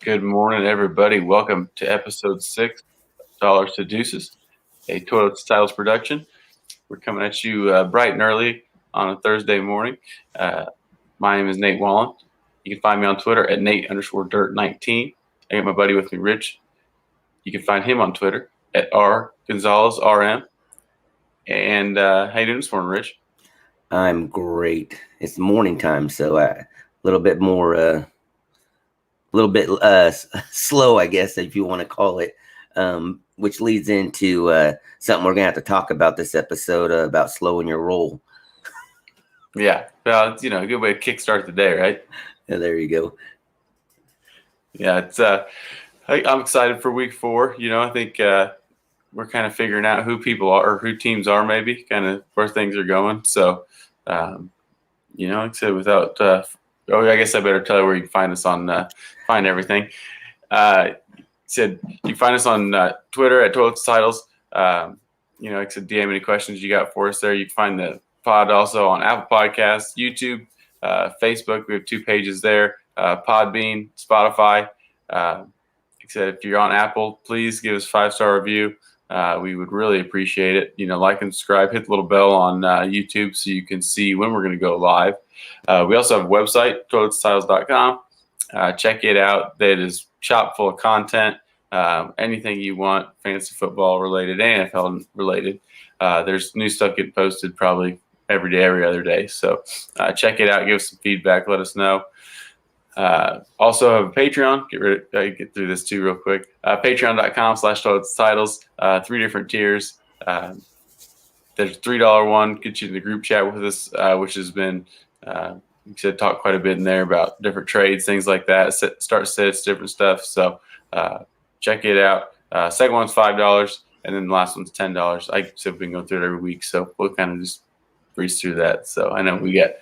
Good morning, everybody. Welcome to episode 6, Dollars to Deuces, a Toilet Styles production. We're coming at you bright and early on a Thursday morning. My name is Nate Wallen. You can find me on Twitter at Nate_Dirt19. I got my buddy with me, Rich. You can find him on Twitter at RGonzalezRM. And how you doing this morning, Rich? I'm great. It's morning time, so a little bit more, slow, I guess, if you want to call it. Which leads into something we're gonna have to talk about this episode about slowing your roll. Yeah, well, it's, a good way to kickstart the day, right? Yeah, there you go. Yeah, it's I'm excited for week 4. I think we're kind of figuring out who people are or who teams are, maybe kind of where things are going. So, like I said, without, I guess I better tell you where you can find us on, find everything. Said you can find us on Twitter at Toilet Titles. Like I said, DM any questions you got for us there. You can find the pod also on Apple Podcasts, YouTube, Facebook. We have 2 pages there. Podbean, Spotify. Like I said, if you're on Apple, please give us a 5-star review. We would really appreciate it. Like and subscribe, hit the little bell on YouTube so you can see when we're going to go live. We also have a website, toiletstyles.com. Check it out. That is chock full of content. Anything you want, fantasy football related, NFL related. There's new stuff getting posted probably every day, every other day. So check it out. Give us some feedback. Let us know. Also have a Patreon. Get through this too real quick. Patreon.com/toiletstitles. 3 different tiers. There's $3 one, get you in the group chat with us, which has been, you said, talk quite a bit in there about different trades, things like that, start sets, different stuff. So check it out. Second one's $5, and then the last one's $10. I said we've been going through it every week, so we'll kind of just breeze through that. So I know we got a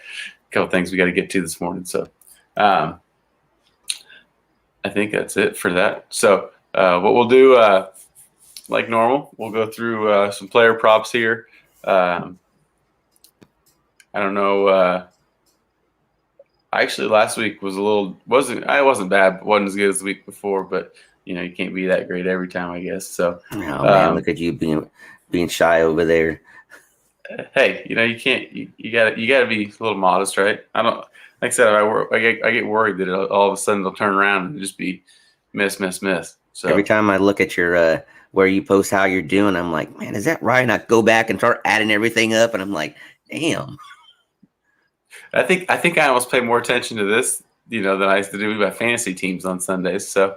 couple things we got to get to this morning. So I think that's it for that. So what we'll do, like normal, we'll go through some player props here. I don't know. Actually, last week was wasn't bad, but wasn't as good as the week before. But you can't be that great every time, I guess. So, Oh man, look at you being shy over there. Hey, you can't. You got to be a little modest, right? I don't. Like I said, I get worried that all of a sudden they'll turn around and just be miss. So Every time I look at your where you post how you're doing, I'm like, man, is that right? And I go back and start adding everything up, and I'm like, damn. I think I almost pay more attention to this, than I used to do with my fantasy teams on Sundays. So,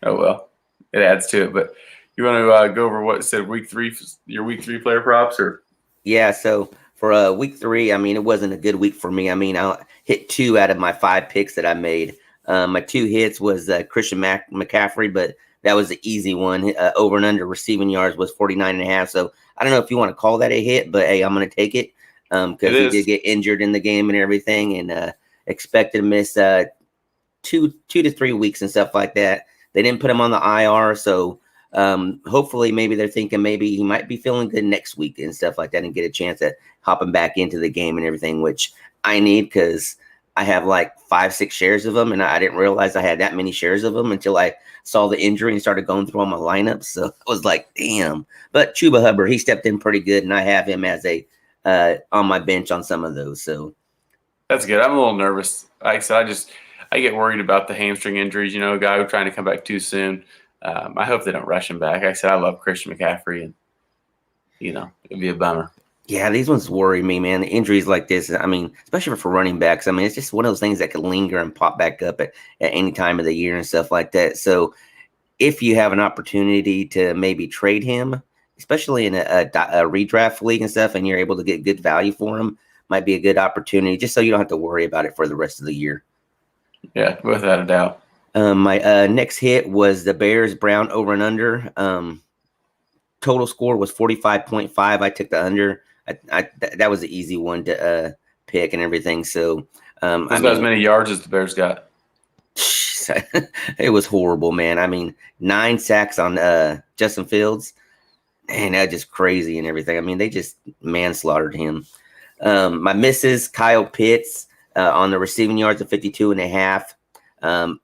oh well, it adds to it. But you want to go over what it said week 3, your week 3 player props, or? Yeah, so for week 3, I mean, it wasn't a good week for me. I mean, I hit 2 out of my 5 picks that I made. My 2 hits was Christian McCaffrey, but that was the easy one. Over and under receiving yards was 49.5. So I don't know if you want to call that a hit, but hey, I'm going to take it because he did get injured in the game and everything, and expected to miss 2 to 3 weeks and stuff like that. They didn't put him on the IR, so hopefully maybe they're thinking maybe he might be feeling good next week and stuff like that and get a chance at hopping back into the game and everything, which I need because I have like 5-6 shares of them, and I didn't realize I had that many shares of them until I saw the injury and started going through all my lineups. So I was like, damn. But Chuba Hubbard, he stepped in pretty good, and I have him as a on my bench on some of those. So that's good. I'm a little nervous. Like I said, I get worried about the hamstring injuries. A guy who's trying to come back too soon. I hope they don't rush him back. Like I said, I love Christian McCaffrey, and it'd be a bummer. Yeah, these ones worry me, man. The injuries like this, I mean, especially for running backs, I mean, it's just one of those things that could linger and pop back up at any time of the year and stuff like that. So if you have an opportunity to maybe trade him, especially in a redraft league and stuff, and you're able to get good value for him, might be a good opportunity just so you don't have to worry about it for the rest of the year. Yeah, without a doubt. My next hit was the Bears Brown over and under. Total score was 45.5. I took the under. That was an easy one to pick and everything. So as many yards as the Bears got. It was horrible, man. I mean, 9 sacks on Justin Fields, and that's just crazy and everything. I mean, they just manslaughtered him. My misses, Kyle Pitts on the receiving yards of 52.5.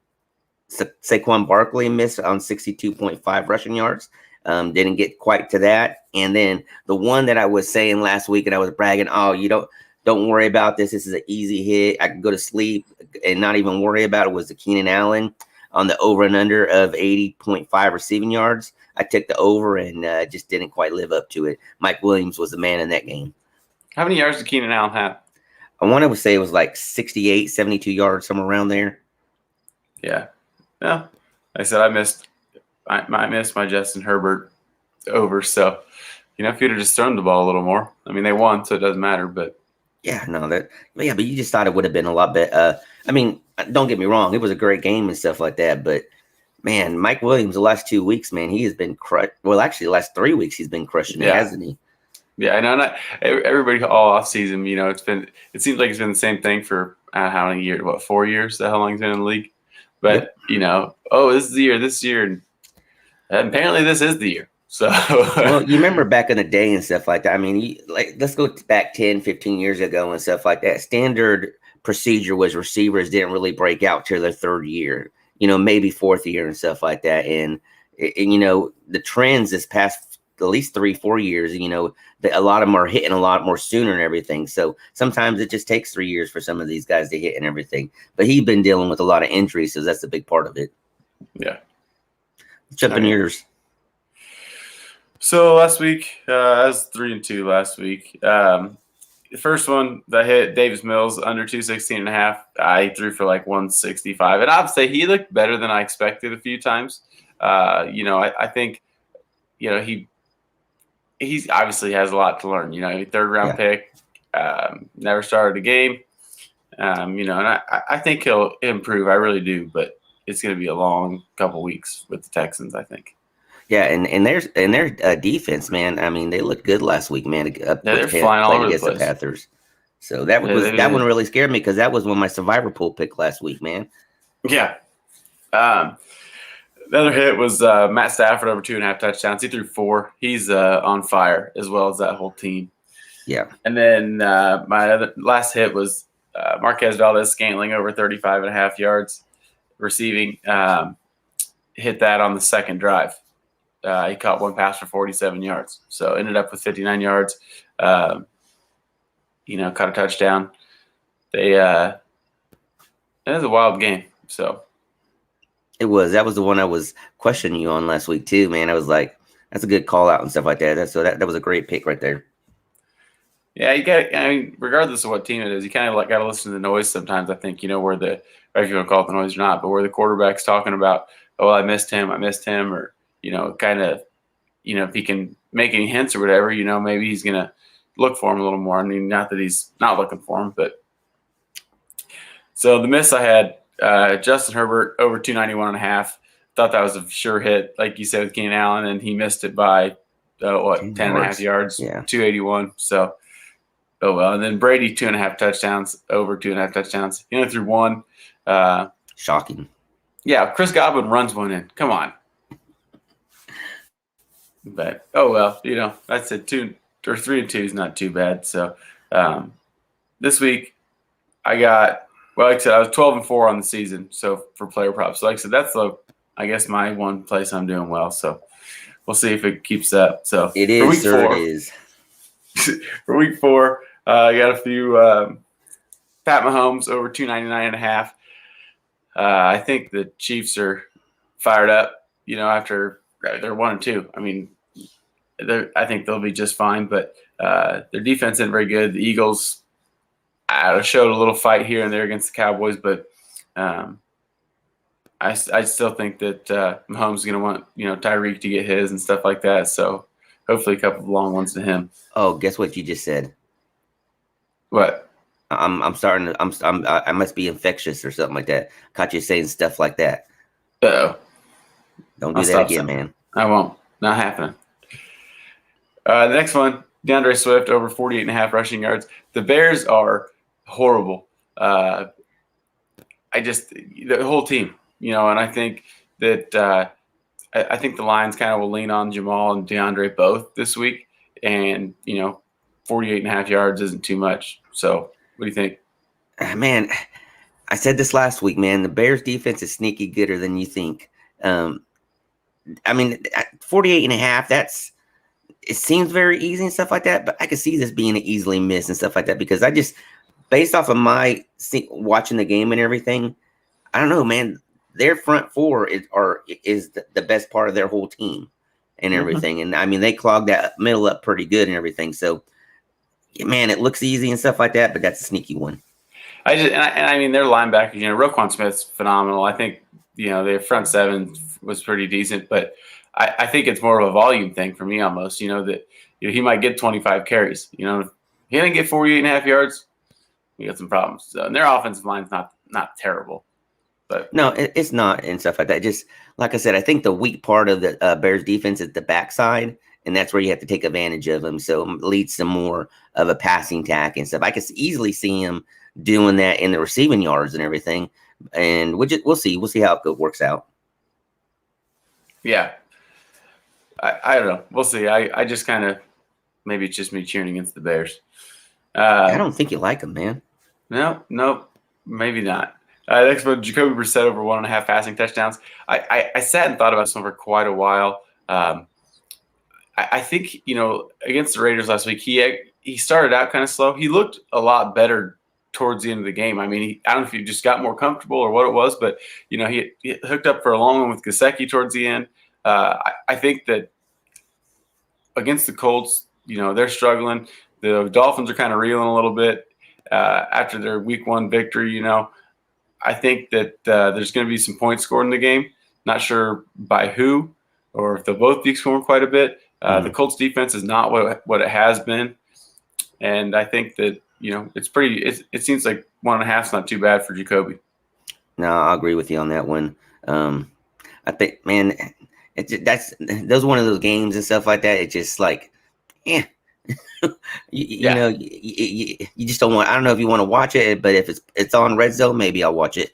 Saquon Barkley missed on 62.5 rushing yards. Didn't get quite to that. And then the one that I was saying last week, and I was bragging, oh, you don't worry about this. This is an easy hit. I can go to sleep and not even worry about it, was the Keenan Allen on the over and under of 80.5 receiving yards. I took the over and just didn't quite live up to it. Mike Williams was the man in that game. How many yards did Keenan Allen have? I want to say it was like 68, 72 yards, somewhere around there. Yeah. No. Like I said, I missed my Justin Herbert over. So, if you'd have just thrown the ball a little more. I mean, they won, so it doesn't matter. But but you just thought it would have been a lot better. I mean, don't get me wrong, it was a great game and stuff like that. But man, Mike Williams, the last 2 weeks, man, he has been crushed. Well, actually, the last 3 weeks, he's been crushing it, hasn't he? Yeah, I know. Everybody all off season, it seems like it's been the same thing for how many years? 4 years? How long he's been in the league? But this is the year. This year, and apparently this is the year. So, well, you remember back in the day and stuff like that. I mean, let's go back 10, 15 years ago and stuff like that. Standard procedure was receivers didn't really break out till their third year, maybe fourth year and stuff like that. And the trends this past at least 3-4 years, a lot of them are hitting a lot more sooner and everything. So sometimes it just takes 3 years for some of these guys to hit and everything. But he's been dealing with a lot of injuries, so that's a big part of it. Yeah. Jumping years. So last week, I was 3-2 last week. The first one that hit, Davis Mills under 216.5. I threw for like 165, and I'd say he looked better than I expected a few times. I think, he's obviously has a lot to learn. Third round pick, never started a game. And I think he'll improve. I really do, but it's going to be a long couple weeks with the Texans, I think. Yeah, and their defense, man. I mean, they looked good last week, man. They're flying all over the place. The Panthers. So that one really scared me because that was one of my survivor pool pick last week, man. Yeah. The other hit was Matt Stafford over 2.5 touchdowns. He threw 4. He's on fire, as well as that whole team. Yeah. And then my last hit was Marquez Valdez-Scantling over 35.5 yards receiving. Hit that on the second drive. He caught one pass for 47 yards. So ended up with 59 yards. Caught a touchdown. It was a wild game. So it was. That was the one I was questioning you on last week too, man. I was like, that's a good call out and stuff like that. That was a great pick right there. Yeah, regardless of what team it is, you kind of got to listen to the noise sometimes. I think, where if you want to call it the noise or not, but where the quarterback's talking about, oh, I missed him, or kind of, if he can make any hints or whatever, maybe he's going to look for him a little more. I mean, not that he's not looking for him, but so the miss I had, Justin Herbert over 291.5. Thought that was a sure hit, like you said with Keenan Allen, and he missed it by 10.5 yards, 281. So, oh well. And then Brady 2.5 touchdowns, over 2.5 touchdowns. He only threw 1. Shocking. Yeah, Chris Godwin runs one in. Come on. But oh well, that's a 2 or 3-2 is not too bad. So this week I got, well, like I said, I was 12-4 on the season. So for player props, so like I said, that's I guess my one place I'm doing well. So we'll see if it keeps up. So it is. For week 4, it is. For week 4, I got a few Pat Mahomes over 299.5. I think the Chiefs are fired up. After they're 1-2. I mean, I think they'll be just fine, but their defense isn't very good. The Eagles showed a little fight here and there against the Cowboys, but I still think that Mahomes is going to want Tyreek to get his and stuff like that. So hopefully a couple of long ones to him. Oh, guess what you just said? What? I'm starting to. I must be infectious or something like that. Caught you saying stuff like that. Uh-oh. Don't do that again, man. I won't. Not happening. The next one, DeAndre Swift over 48.5 rushing yards. The Bears are horrible. The whole team, and I think that I think the Lions kind of will lean on Jamal and DeAndre both this week, and 48.5 yards isn't too much. So what do you think? Man, I said this last week, man. The Bears defense is sneaky gooder than you think. Um, I mean, at 48.5, it seems very easy and stuff like that, but I could see this being an easily missed and stuff like that because based off of watching the game and everything, I don't know, man. Their front four is the best part of their whole team and everything. And I mean, they clogged that middle up pretty good and everything. So, yeah, man, it looks easy and stuff like that, but that's a sneaky one. I mean, their linebackers, Roquan Smith's phenomenal. I think, their front seven was pretty decent, but I think it's more of a volume thing for me almost, that he might get 25 carries. If he didn't get 48.5 yards, we got some problems. So, and their offensive line's not terrible. But no, it's not and stuff like that. Just like I said, I think the weak part of the Bears defense is the backside, and that's where you have to take advantage of them. So it leads to more of a passing tack and stuff. I could easily see him doing that in the receiving yards and everything. And we'll see. We'll see how it works out. Yeah. I don't know. We'll see. I just kind of, maybe it's just me cheering against the Bears. I don't think you like them, man. No, maybe not. Next one, Jacoby Brissett over 1.5 passing touchdowns. I sat and thought about this one for quite a while. I think, against the Raiders last week, he started out kind of slow. He looked a lot better towards the end of the game. I mean, I don't know if he just got more comfortable or what it was, but, he hooked up for a long one with Gesicki towards the end. I think that against the Colts, they're struggling. The Dolphins are kind of reeling a little bit after their week 1 victory, I think that there's going to be some points scored in the game. Not sure by who or if they'll both be scoring quite a bit. The Colts defense is not what it has been. And I think that, it seems like 1.5 is not too bad for Jacoby. No, I agree with you on that one. I think, man, that's one of those games and stuff like that. It's just like, you know, you just don't want. I don't know if you want to watch it, but if it's on Red Zone, maybe I'll watch it.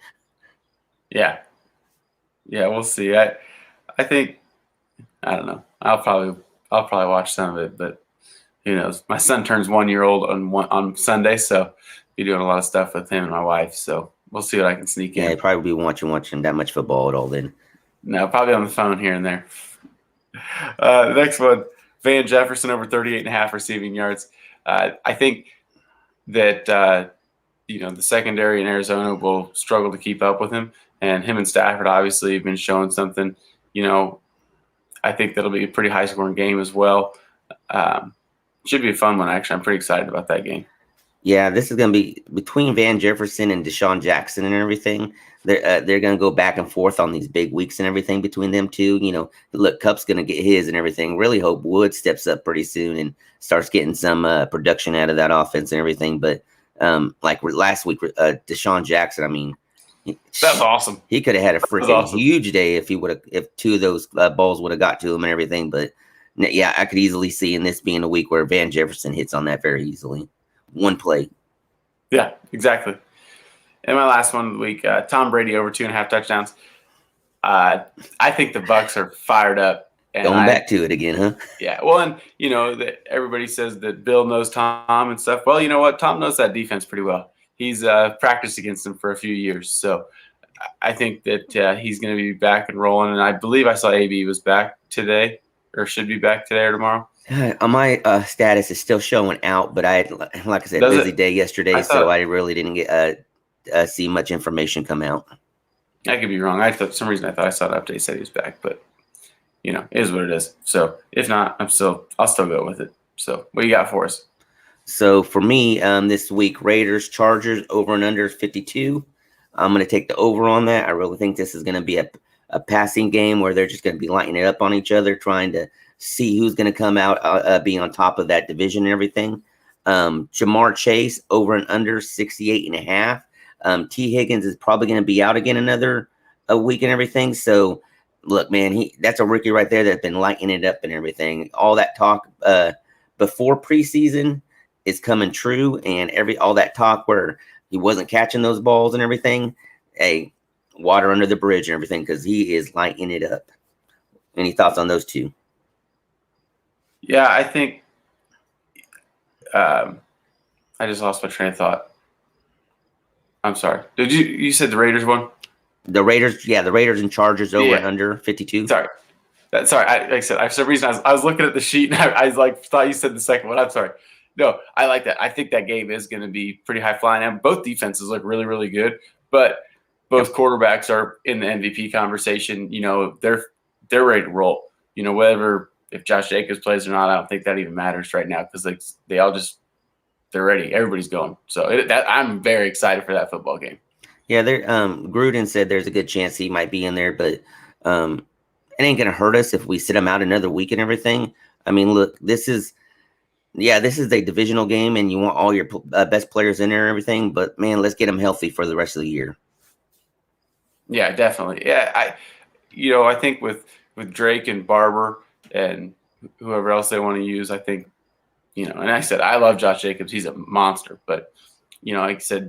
Yeah, we'll see. I think I don't know. I'll probably watch some of it, but who knows? My son turns 1 year old on Sunday, so be doing a lot of stuff with him and my wife. So we'll see what I can sneak in. Yeah, probably be watching that much football at all then. No, probably on the phone here and there. The next one, Van Jefferson over 38.5 receiving yards. I think that the secondary in Arizona will struggle to keep up with him, and him and Stafford obviously have been showing something. I think that'll be a pretty high scoring game as well. Should be a fun one, actually. I'm pretty excited about that game. Yeah, this is going to be between Van Jefferson and Deshaun Jackson and everything. They're going to go back and forth on these big weeks and everything between them two. Look, Cup's going to get his and everything. Really hope Wood steps up pretty soon and starts getting some production out of that offense and everything. But like last week, Deshaun Jackson, I mean, that's awesome. He could have had a freaking huge day if two of those balls would have got to him and everything. But yeah, I could easily see in this being a week where Van Jefferson hits on that very easily. One play. Yeah, exactly. And my last one of the week, Tom Brady over 2.5 touchdowns. I think the Bucs are fired up. And going back to it again, huh? Yeah. Well, and that everybody says that Bill knows Tom and stuff. Well, you know what? Tom knows that defense pretty well. He's practiced against them for a few years, so I think that he's going to be back and rolling. And I believe I saw AB was back today, or should be back today or tomorrow. My status is still showing out, but like I said, busy day yesterday, so I really didn't get see much information come out. I could be wrong. For some reason I thought I saw the update said he was back, but it is what it is. So if not, I'll still go with it. So what do you got for us? So for me, this week, Raiders, Chargers, over and under 52. I'm going to take the over on that. I really think this is going to be a passing game where they're just going to be lighting it up on each other, trying to see who's going to come out, be on top of that division and everything. Jamar Chase, over and under 68.5. T. Higgins is probably going to be out again a week and everything. So, look, man, that's a rookie right there that's been lighting it up and everything. All that talk before preseason is coming true, and all that talk where he wasn't catching those balls and everything, hey, water under the bridge and everything, because he is lighting it up. Any thoughts on those two? Yeah, I think I just lost my train of thought. I'm sorry. You said the Raiders won? The Raiders and Chargers over and Yeah. under 52. Sorry. Sorry. Like I said, for some reason I was looking at the sheet and I like thought you said the second one. I'm sorry. No, I like that. I think that game is going to be pretty high flying. And both defenses look really, really good, but both quarterbacks are in the MVP conversation. You know, they're ready to roll. You know, whether if Josh Jacobs plays or not, I don't think that even matters right now because they all just they're ready. Everybody's going. So I'm very excited for that football game. Yeah, Gruden said there's a good chance he might be in there, but it ain't gonna hurt us if we sit him out another week and everything. I mean, look, this is a divisional game, and you want all your best players in there and everything. But man, let's get them healthy for the rest of the year. Yeah, definitely. Yeah, I think with Drake and Barber and whoever else they want to use, I think, and I said I love Josh Jacobs. He's a monster, but like I said,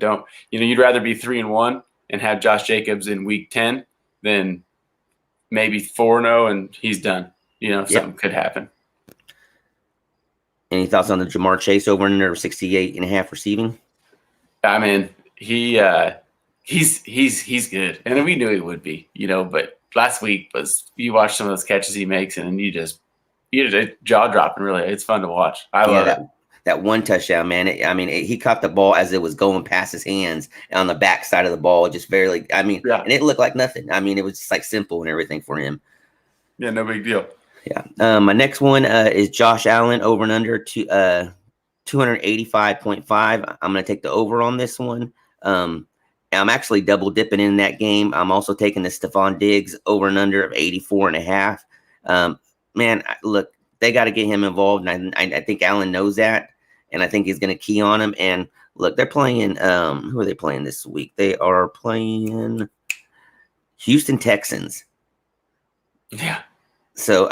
you'd rather be 3-1 and have Josh Jacobs in week 10 than maybe 4-0 and he's done. Something could happen. Any thoughts on the Jamar Chase over and under 68.5 receiving? I mean, he's good, and we knew he would be. But last week you watch some of those catches he makes, and you just jaw dropping. Really, it's fun to watch. I love it. That one touchdown, man. He caught the ball as it was going past his hands on the back side of the ball, just barely. And it looked like nothing. it was just like simple and everything for him. Yeah, no big deal. Yeah. My next one is Josh Allen over and under 285.5. I'm going to take the over on this one. I'm actually double dipping in that game. I'm also taking the Stephon Diggs over and under of 84.5. Man, look, they got to get him involved, and I think Allen knows that, and I think he's going to key on him. And look, they're playing. Who are they playing this week? They are playing Houston Texans. Yeah. So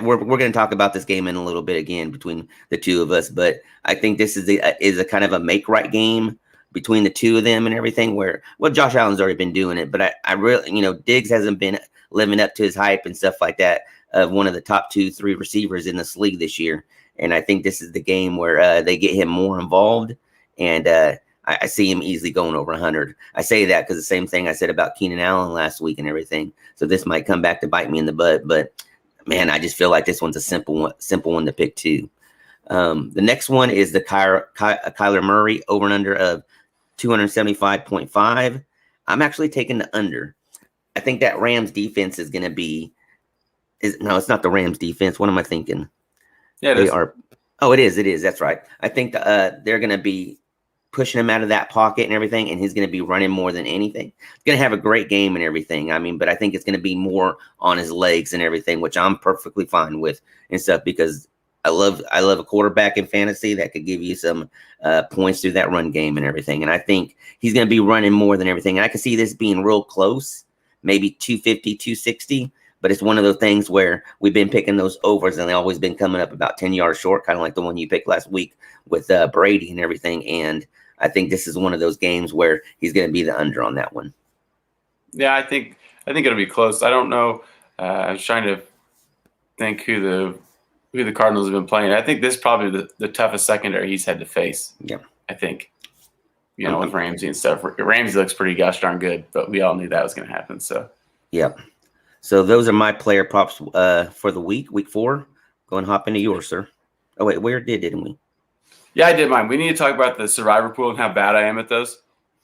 we're going to talk about this game in a little bit again between the two of us, but I think this is a kind of a make right game between the two of them and everything. Where Josh Allen's already been doing it, but I really Diggs hasn't been living up to his hype and stuff like that of one of the top 2-3 receivers in this league this year, and I think this is the game where they get him more involved, and I see him easily going over 100. I say that because the same thing I said about Keenan Allen last week and everything. So this might come back to bite me in the butt. But, man, I just feel like this one's a simple one to pick too. The next one is the Kyler Murray over and under of 275.5. I'm actually taking the under. I think that Rams defense is going to be – no, it's not the Rams defense. What am I thinking? Yeah, they are. Oh, it is. That's right. I think they're going to be – pushing him out of that pocket and everything, and he's going to be running more than anything. He's going to have a great game and everything. But I think it's going to be more on his legs and everything, which I'm perfectly fine with and stuff because I love a quarterback in fantasy that could give you some points through that run game and everything. And I think he's going to be running more than everything. And I can see this being real close, maybe 250, 260. But it's one of those things where we've been picking those overs and they've always been coming up about 10 yards short, kind of like the one you picked last week with Brady and everything. And I think this is one of those games where he's going to be the under on that one. Yeah, I think it'll be close. I don't know. I was trying to think who the Cardinals have been playing. I think this is probably the toughest secondary he's had to face. Yeah, I think. With Ramsey and stuff. Ramsey looks pretty gosh darn good, but we all knew that was going to happen. So. Yep. So those are my player props for the week 4. Go and hop into yours, sir. Oh wait, didn't we? Yeah, I did mine. We need to talk about the survivor pool and how bad I am at those.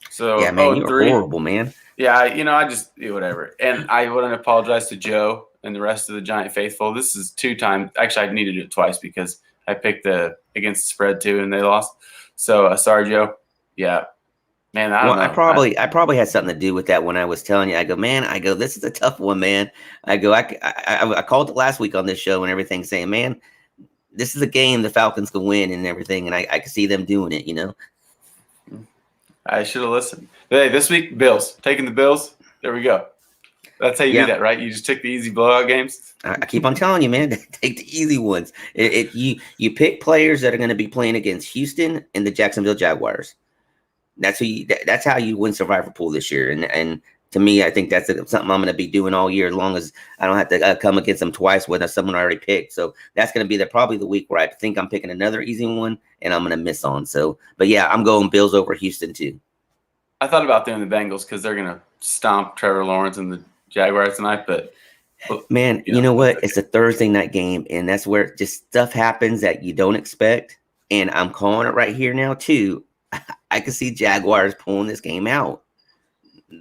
So yeah, man, you're horrible, man. Yeah, I just do whatever. And I want to apologize to Joe and the rest of the Giant faithful. This is 2 times. Actually, I need to do it twice because I picked against the spread too, and they lost. So sorry, Joe. Yeah, man. I don't know. I probably had something to do with that when I was telling you. I go, this is a tough one, man. I called it last week on this show and everything, saying, man, this is a game the Falcons can win and everything, and I can see them doing it, I should have listened. Hey, this week, Bills. Taking the Bills. There we go. That's how you do that, right? You just took the easy blowout games? I keep on telling you, man, take the easy ones. You pick players that are going to be playing against Houston and the Jacksonville Jaguars. That's how you win Survivor Pool this year, and to me, I think that's something I'm going to be doing all year, as long as I don't have to come against them twice with someone I already picked. So that's going to be probably the week where I think I'm picking another easy one and I'm going to miss on. So, but yeah, I'm going Bills over Houston too. I thought about doing the Bengals because they're gonna stomp Trevor Lawrence and the Jaguars tonight. But Man, you know what? It's a Thursday night game, and that's where just stuff happens that you don't expect. And I'm calling it right here now too. I can see Jaguars pulling this game out.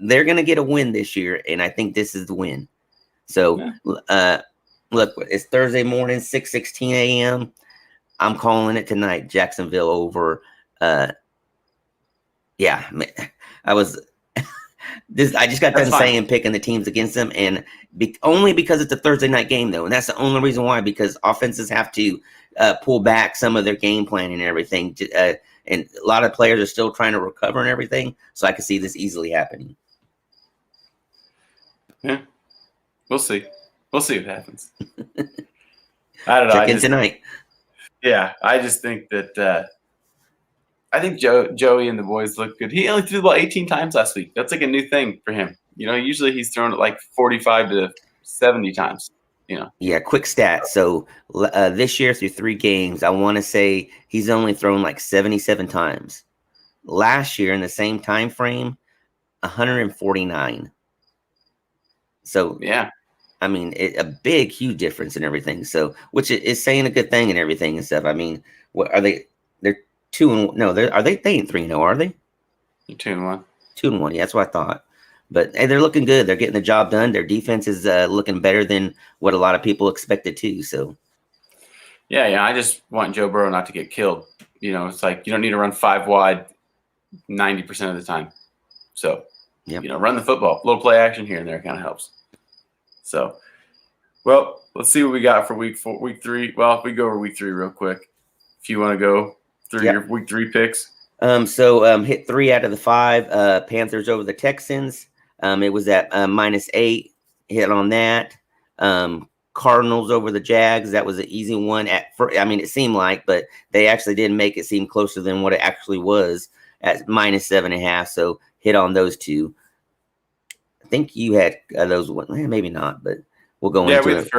They're gonna get a win this year, and I think this is the win. So, look, it's Thursday morning, 6:16 a.m. I'm calling it tonight. Jacksonville over. Yeah, man, I was. I just got done saying picking the teams against them, and only because it's a Thursday night game, though, and that's the only reason why. Because offenses have to pull back some of their game plan and everything, and a lot of players are still trying to recover and everything. So I can see this easily happening. Yeah, we'll see. We'll see what happens. I don't know. Check in tonight. Yeah, I just think that. I think Joey and the boys look good. He only threw the ball 18 times last week. That's like a new thing for him. Usually he's thrown it like 45 to 70 times. Yeah, quick stat. So this year through 3 games, I want to say he's only thrown like 77 times. Last year in the same time frame, 149. So yeah, I mean, a big, huge difference in everything. So, which is saying a good thing and everything and stuff. I mean, what are they? They're 2-1. No, they ain't 3-0, are they? 2-1. 2-1. Yeah, that's what I thought. But hey, they're looking good. They're getting the job done. Their defense is looking better than what a lot of people expected too. So, yeah. I just want Joe Burrow not to get killed. It's like you don't need to run 5 wide 90% of the time. So, run the football. A little play action here and there kind of helps. So, well, let's see what we got for week 3. Well, if we go over week 3 real quick, if you want to go through your week 3 picks. Hit 3 out of the 5. Panthers over the Texans. It was at -8. Hit on that. Cardinals over the Jags. That was an easy one. It seemed like, but they actually didn't make it seem closer than what it actually was at -7.5. So hit on those 2. I think you had those ones. Maybe not, but we'll go into it.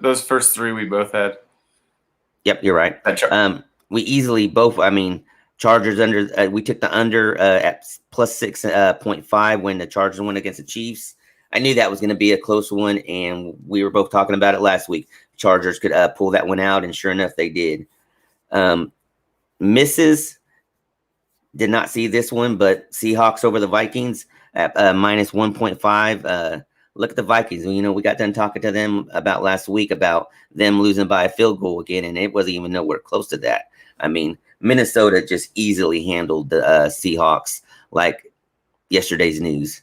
Those first 3 we both had. Yep, you're right. We easily both. Chargers under. We took the under at +6.5 when the Chargers went against the Chiefs. I knew that was going to be a close one, and we were both talking about it last week. Chargers could pull that one out, and sure enough, they did. Misses. Did not see this one, but Seahawks over the Vikings at -1.5. Look at the Vikings. We got done talking to them about last week about them losing by a field goal again, and it wasn't even nowhere close to that. Minnesota just easily handled the Seahawks like yesterday's news.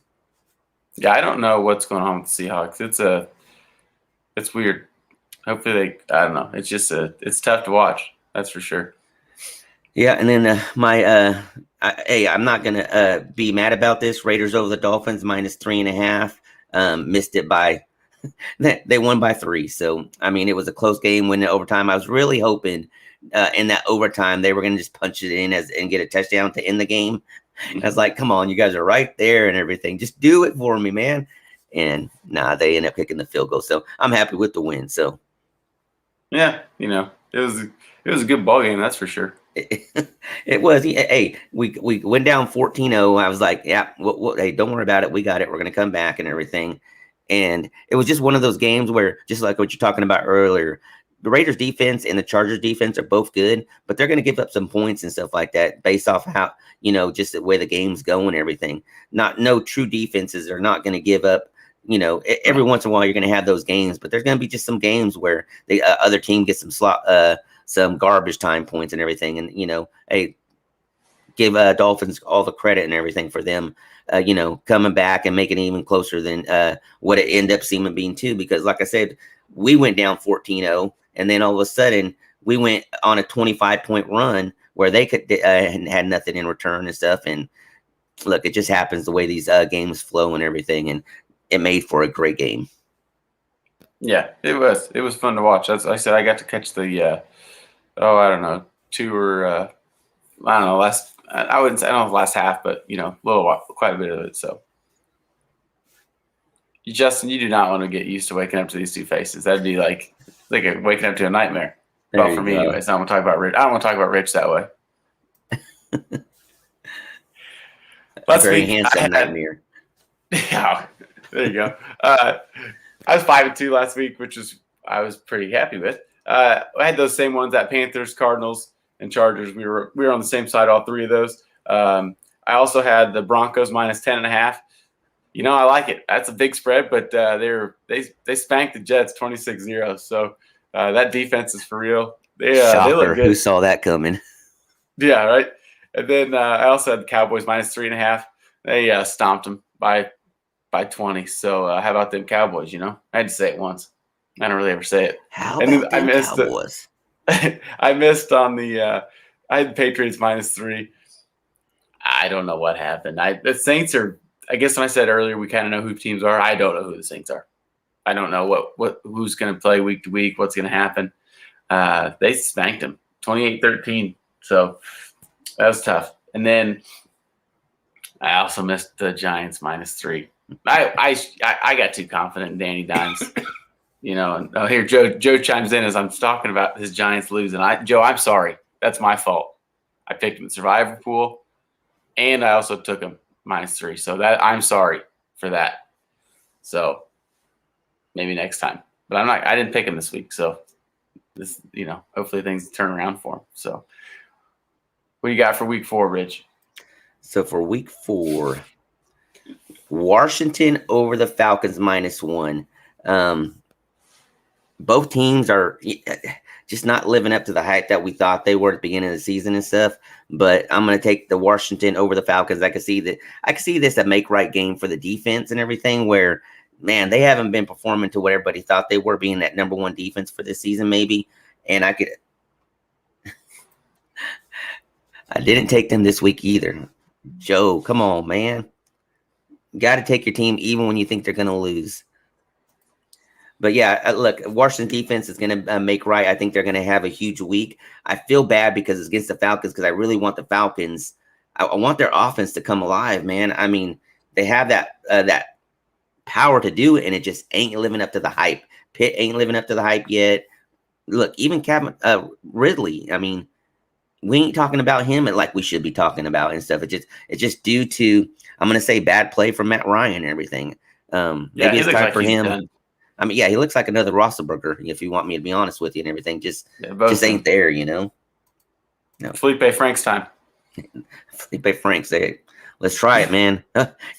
Yeah, I don't know what's going on with the Seahawks. It's weird. Hopefully I don't know. It's just it's tough to watch. That's for sure. Yeah, and then I'm not gonna be mad about this. Raiders over the Dolphins -3.5. Missed it by they won by 3. So it was a close game, win in overtime. I was really hoping in that overtime they were gonna just punch it in and get a touchdown to end the game. I was like, come on, you guys are right there and everything. Just do it for me, man. And they end up kicking the field goal. So I'm happy with the win. So yeah, it was a good ball game, that's for sure. It was. Hey, we went down 14-0. I was like, yeah, hey, don't worry about it. We got it. We're going to come back and everything. And it was just one of those games where, just like what you're talking about earlier, the Raiders defense and the Chargers defense are both good, but they're going to give up some points and stuff like that based off how, just the way the game's going and everything. No true defenses are not going to give up. Every once in a while you're going to have those games, but there's going to be just some games where the other team gets some garbage time points and everything. And, hey, give Dolphins all the credit and everything for them, coming back and making it even closer than what it ended up seeming being too. Because like I said, we went down 14-0 and then all of a sudden we went on a 25-point run where they could had nothing in return and stuff. And look, it just happens the way these games flow and everything. And it made for a great game. Yeah, it was. It was fun to watch. As I said, I got to catch the, I don't know, 2 or, I don't know, I wouldn't say, I don't know the last half, but, quite a bit of it. So, Justin, you do not want to get used to waking up to these 2 faces. That'd be like waking up to a nightmare. Well, for me, anyways. I don't want to talk about Rich. I don't want to talk about Rich that way. Last very week, handsome nightmare. Yeah, there you go. I was 5-2 last week, I was pretty happy with. I had those same ones at Panthers, Cardinals, and Chargers. We were on the same side, all three of those. I also had the Broncos minus 10.5. I like it. That's a big spread, but they spanked the Jets 26-0. So that defense is for real. They Shocker. look good. Who saw that coming? Yeah, right. And then I also had the Cowboys minus 3.5. They stomped them by 20. So how about them Cowboys? I had to say it once. I don't really ever say it. How about them Cowboys? I missed on I had the Patriots minus 3. I don't know what happened. The Saints are. I guess when I said earlier we kind of know who teams are. I don't know who the Saints are. I don't know who's going to play week to week. What's going to happen? They spanked them 28-13. So that was tough. And then I also missed the Giants minus 3. I got too confident in Danny Dimes. And here Joe chimes in as I'm talking about his Giants losing. Joe, I'm sorry. That's my fault. I picked him in Survivor Pool, and I also took him minus 3. So I'm sorry for that. So maybe next time. But I didn't pick him this week. So this, hopefully things turn around for him. So what do you got for week 4, Rich? So for week 4, Washington over the Falcons minus 1. Both teams are just not living up to the hype that we thought they were at the beginning of the season and stuff. But I'm going to take the Washington over the Falcons. I can see this a make right game for the defense and everything. Where, man, they haven't been performing to what everybody thought they were, being that number 1 defense for this season, maybe. And I didn't take them this week either. Joe, come on, man. You got to take your team even when you think they're going to lose. But yeah, look, Washington defense is going to make right. I think they're going to have a huge week. I feel bad because it's against the Falcons because I really want the Falcons. I want their offense to come alive, man. I mean, they have that power to do it, and it just ain't living up to the hype. Pitt ain't living up to the hype yet. Look, even Ridley. I mean, we ain't talking about him like we should be talking about and stuff. It's just due to, I'm going to say, bad play from Matt Ryan and everything. Maybe it's time for him. Done. I mean, yeah, he looks like another Roethlisberger, if you want me to be honest with you and everything. Just ain't there, No. Felipe Frank's time. Felipe Frank, say, let's try it, man.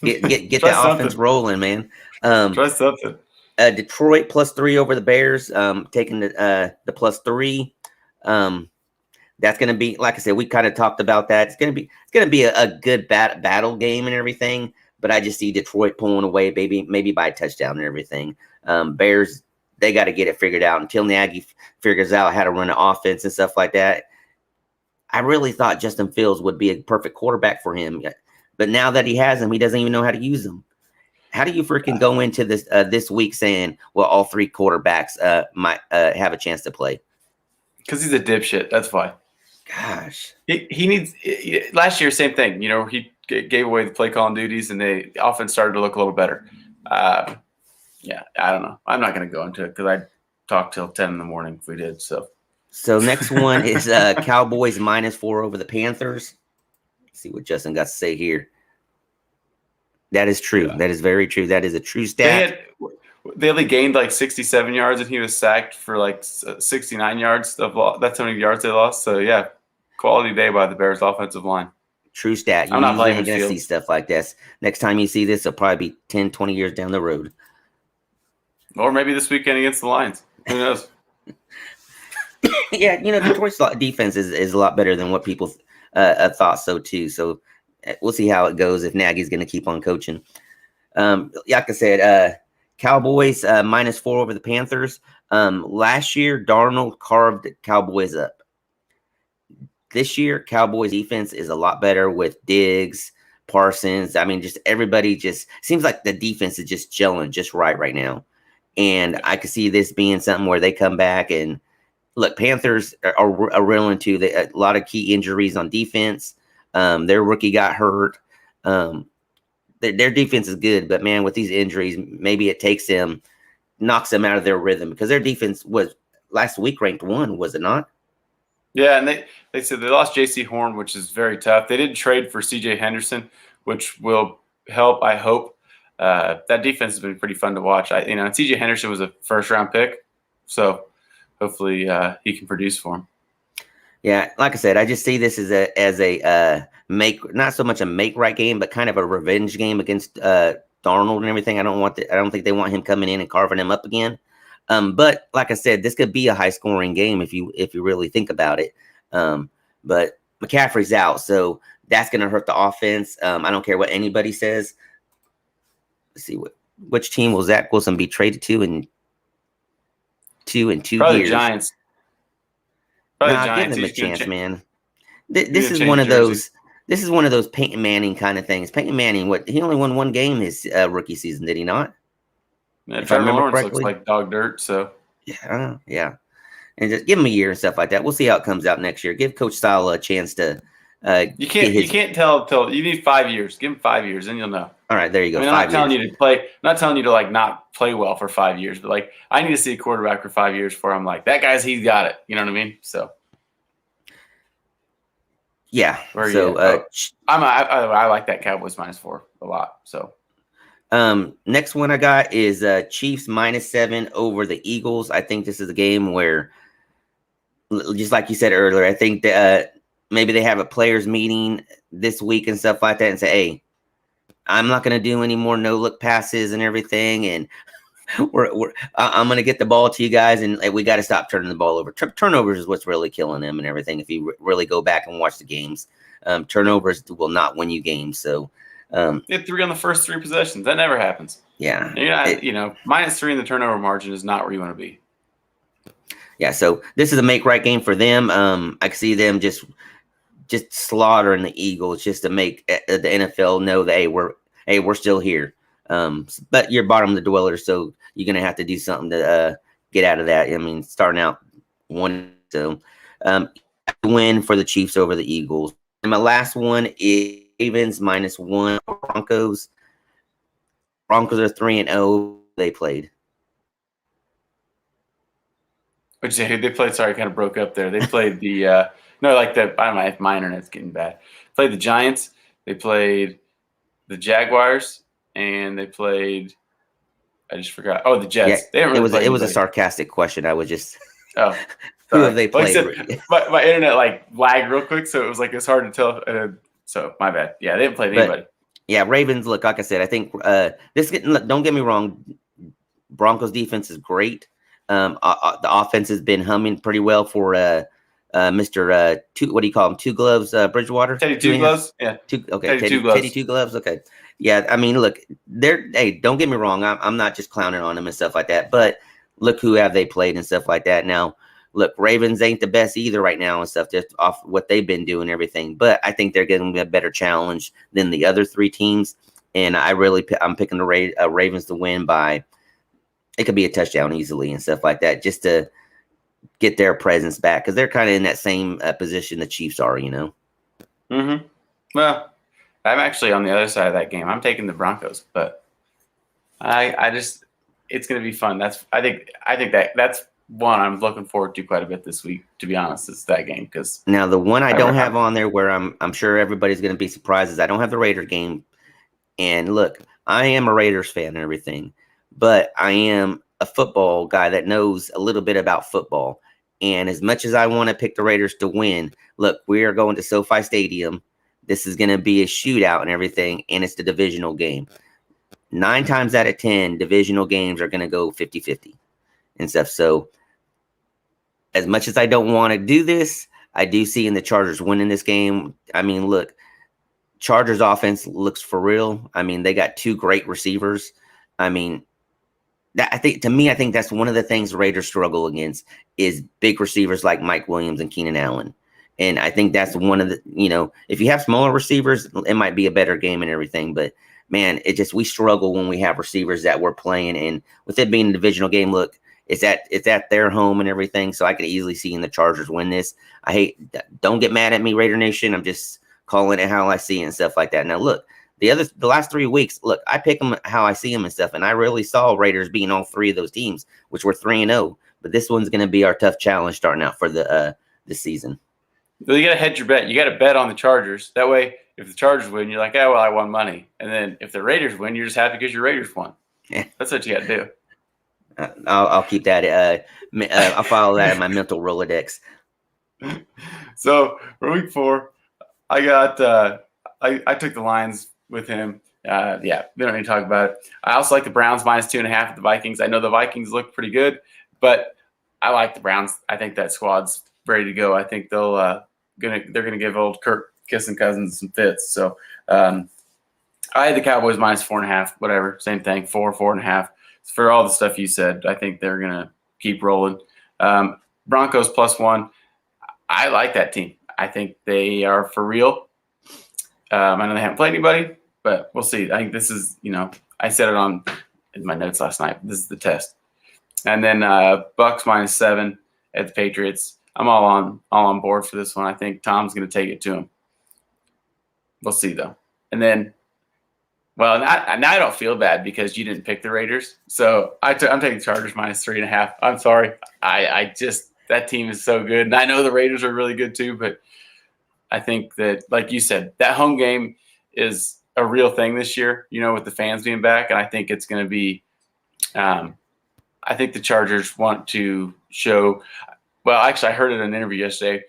Get that offense rolling, man. Try something. Detroit plus 3 over the Bears. Taking the plus 3. That's going to be, like I said, we kind of talked about that. It's going to be a good battle game and everything. But I just see Detroit pulling away, maybe by a touchdown and everything. Bears, they got to get it figured out until Nagy figures out how to run an offense and stuff like that. I really thought Justin Fields would be a perfect quarterback for him. But now that he has him, he doesn't even know how to use them. How do you freaking go into this week saying, well, all 3 quarterbacks might have a chance to play? Because he's a dipshit. That's why. Gosh. He needs – last year, same thing. He gave away the play calling duties, and the offense started to look a little better. Yeah, I don't know. I'm not going to go into it because I'd talk till 10 in the morning if we did. So next one is Cowboys minus 4 over the Panthers. Let's see what Justin got to say here. That is true. Yeah. That is very true. That is a true stat. They only gained like 67 yards, and he was sacked for like 69 yards. That's how many yards they lost. So, yeah, quality day by the Bears offensive line. True stat. You're not going to see stuff like this. Next time you see this, it'll probably be 10, 20 years down the road. Or maybe this weekend against the Lions. Who knows? Yeah, Detroit's defense is a lot better than what people thought so, too. So we'll see how it goes if Nagy's going to keep on coaching. Like I said, Cowboys minus 4 over the Panthers. Last year, Darnold carved Cowboys up. This year, Cowboys defense is a lot better with Diggs, Parsons. I mean, just everybody just seems like the defense is just gelling just right now. And I could see this being something where they come back and look, Panthers are reeling too. A lot of key injuries on defense. Their rookie got hurt. Their defense is good, but man, with these injuries, maybe it knocks them out of their rhythm because their defense was last week ranked 1, was it not? Yeah, and they said they lost J.C. Horn, which is very tough. They didn't trade for C.J. Henderson, which will help, I hope. That defense has been pretty fun to watch. And C.J. Henderson was a first-round pick, so hopefully he can produce for him. Yeah, like I said, I just see this as a not so much a make right game, but kind of a revenge game against Darnold and everything. I don't think they want him coming in and carving him up again. But like I said, this could be a high scoring game if you really think about it. But McCaffrey's out, so that's going to hurt the offense. I don't care what anybody says. Let's see which team will Zach Wilson be traded to in 2 years? Probably the Giants. Give them a chance, man. This is one of those. This is one of those Peyton Manning kind of things. Peyton Manning, he only won one game his rookie season, did he not? Yeah, if Trevor Lawrence looks like dog dirt, so yeah, and just give him a year and stuff like that. We'll see how it comes out next year. Give Coach Sala a chance to. You can't tell till you need 5 years. Give him 5 years, and you'll know. All right, there you go. I'm not telling you to play. I'm not telling you to like not play well for 5 years, but like I need to see a quarterback for 5 years before I'm like that guy's got it. You know what I mean? So yeah. I like that Cowboys -4 a lot. So next one I got is Chiefs -7 over the Eagles. I think this is a game where, just like you said earlier, I think that maybe they have a players meeting this week and stuff like that and say, hey, I'm not going to do any more no-look passes and everything, and I'm going to get the ball to you guys, and we got to stop turning the ball over. Turnovers is what's really killing them and everything. If you really go back and watch the games, turnovers will not win you games. So they had 3 on the first 3 possessions. That never happens. Yeah, you're not, -3 in the turnover margin is not where you want to be. Yeah, so this is a make-right game for them. I can see them just slaughtering the Eagles just to make the NFL know that we're still here. But you're bottom of the dweller, so you're gonna have to do something to get out of that. I mean, starting out 1, so win for the Chiefs over the Eagles. And my last one is Ravens -1 Broncos. Broncos are 3-0. They played. They played. Sorry, kind of broke up there. They played the. No, like I don't know if my internet's getting bad. Played the Giants. They played the Jaguars, and they played. I just forgot. Oh, the Jets. Yeah, it was a sarcastic question. I was just. Oh, who have they played? Like my internet lagged real quick, so it was hard to tell. So my bad. Yeah, they didn't play anybody. Yeah, Ravens. Look, like I said, I think don't get me wrong. Broncos defense is great. The offense has been humming pretty well for Mr. What do you call him? Two Gloves, Bridgewater. Teddy Two Gloves. Yeah. Teddy Two Gloves. Okay. Yeah. I mean, look, hey, don't get me wrong. I'm not just clowning on them and stuff like that. But look who have they played and stuff like that. Now, look, Ravens ain't the best either right now and stuff, just off what they've been doing and everything. But I think they're getting a better challenge than the other 3 teams. And I'm picking the Ravens to win by. It could be a touchdown easily and stuff like that, just to get their presence back, because they're kind of in that same position the Chiefs are, Mm-hmm. Well, I'm actually on the other side of that game. I'm taking the Broncos, but it's going to be fun. I think that's one I'm looking forward to quite a bit this week. To be honest, it's that game because now the one I don't have on there where I'm sure everybody's going to be surprised is I don't have the Raiders game. And look, I am a Raiders fan and everything. But I am a football guy that knows a little bit about football. And as much as I want to pick the Raiders to win, look, we are going to SoFi Stadium. This is going to be a shootout and everything, and it's the divisional game. 9 times out of 10, divisional games are going to go 50-50 and stuff. So as much as I don't want to do this, I do see in the Chargers winning this game. I mean, look, Chargers offense looks for real. I mean, they got 2 great receivers. I mean, I think that's one of the things the Raiders struggle against is big receivers like Mike Williams and Keenan Allen. And I think that's one of the, if you have smaller receivers, it might be a better game and everything. But man, we struggle when we have receivers that we're playing. And with it being a divisional game, look, it's at their home and everything. So I could easily see the Chargers win this. Don't get mad at me, Raider Nation. I'm just calling it how I see it and stuff like that. Now, look. The last 3 weeks, look, I pick them how I see them and stuff, and I really saw Raiders beating all 3 of those teams, which were 3-0. But this one's going to be our tough challenge starting out for this season. Well, you got to hedge your bet. You got to bet on the Chargers. That way, if the Chargers win, you're like, well, I won money. And then if the Raiders win, you're just happy because your Raiders won. Yeah. That's what you got to do. I'll keep that. I'll follow that in my mental Rolodex. So for week 4, I got I took the Lions with him. Yeah, we don't need to talk about it. I also like the Browns -2.5 at the Vikings. I know the Vikings look pretty good, but I like the Browns. I think that squad's ready to go. I think they're gonna give old Kirk kissing cousins some fits. So I had the Cowboys -4.5, whatever, same thing, 4.5. For all the stuff you said, I think they're gonna keep rolling. Broncos +1. I like that team. I think they are for real. I know they haven't played anybody, but we'll see. I think this is, I said it in my notes last night. This is the test. And then Bucks -7 at the Patriots. I'm all on board for this one. I think Tom's going to take it to him. We'll see though. And then, well, now I don't feel bad because you didn't pick the Raiders. So I'm taking Chargers -3.5. I'm sorry. I just that team is so good, and I know the Raiders are really good too. But I think that, like you said, that home game is a real thing this year. With the fans being back, and I think it's going to be. I think the Chargers want to show. Well, actually, I heard it in an interview yesterday.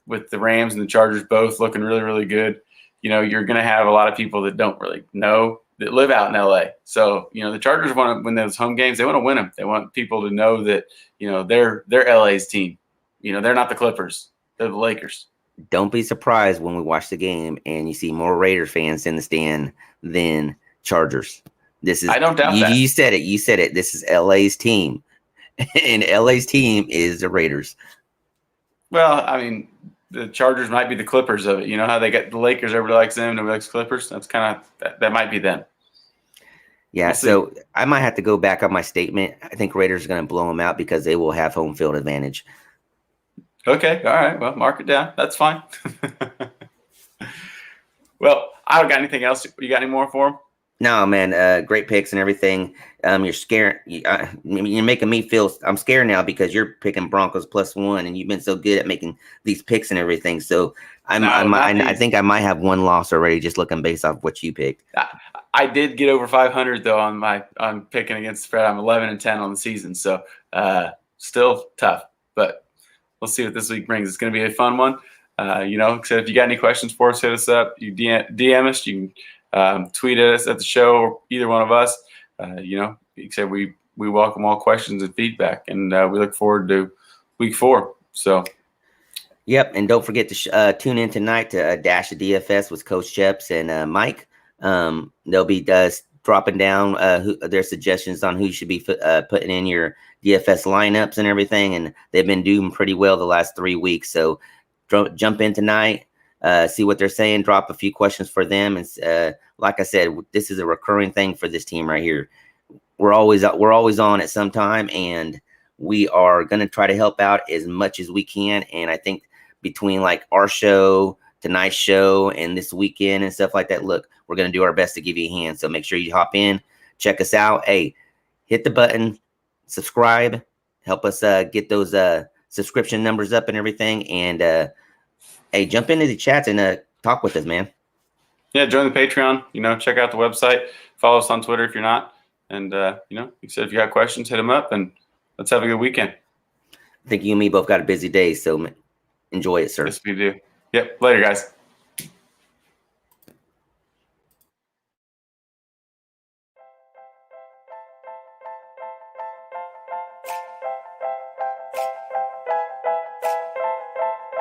With the Rams and the Chargers both looking really, really good. You're going to have a lot of people that don't really know that live out in LA. So, the Chargers want to win those home games. They want to win them. They want people to know that, they're LA's team. They're not the Clippers. They're the Lakers. Don't be surprised when we watch the game and you see more Raiders fans in the stand than Chargers. I don't doubt that. You said it. You said it. This is LA's team. And LA's team is the Raiders. Well, I mean, the Chargers might be the Clippers of it. You know how they got the Lakers, everybody likes them, nobody likes Clippers? That's kind of that might be them. Yeah, we'll so I might have to go back on my statement. I think Raiders are going to blow them out because they will have home field advantage. Okay, all right. Well, mark it down. That's fine. Well, I don't got anything else. You got any more for them? No, man. Great picks and everything. You're scared. You're making me feel. I'm scared now because you're picking Broncos +1, and you've been so good at making these picks and everything. So I think I might have one loss already just looking based off what you picked. I did get over 500 though on picking against the spread. I'm 11-10 on the season, so still tough. But we'll see what this week brings. It's going to be a fun one. So if you got any questions for us, hit us up. You DM us. You can tweet at us at the show, or either one of us. Except we welcome all questions and feedback, and we look forward to week 4. So. Yep, and don't forget to tune in tonight to Dash of DFS with Coach Cheps and Mike. They'll be dropping down their suggestions on who you should be putting in your DFS lineups and everything, and they've been doing pretty well the last 3 weeks. So jump in tonight, see what they're saying, drop a few questions for them, and like I said, this is a recurring thing for this team right here. We're always on at some time, and we are going to try to help out as much as we can. And I think between like our show, tonight's show, and this weekend and stuff like that, look, we're going to do our best to give you a hand. So make sure you hop in, check us out. Hey, hit the button, subscribe, help us get those subscription numbers up and everything. And hey, jump into the chats and talk with us, man. Yeah, join the Patreon. Check out the website. Follow us on Twitter if you're not. And, like I said, if you got questions, hit them up, and let's have a good weekend. I think you and me both got a busy day, so enjoy it, sir. Yes, we do. Yep. Later, guys.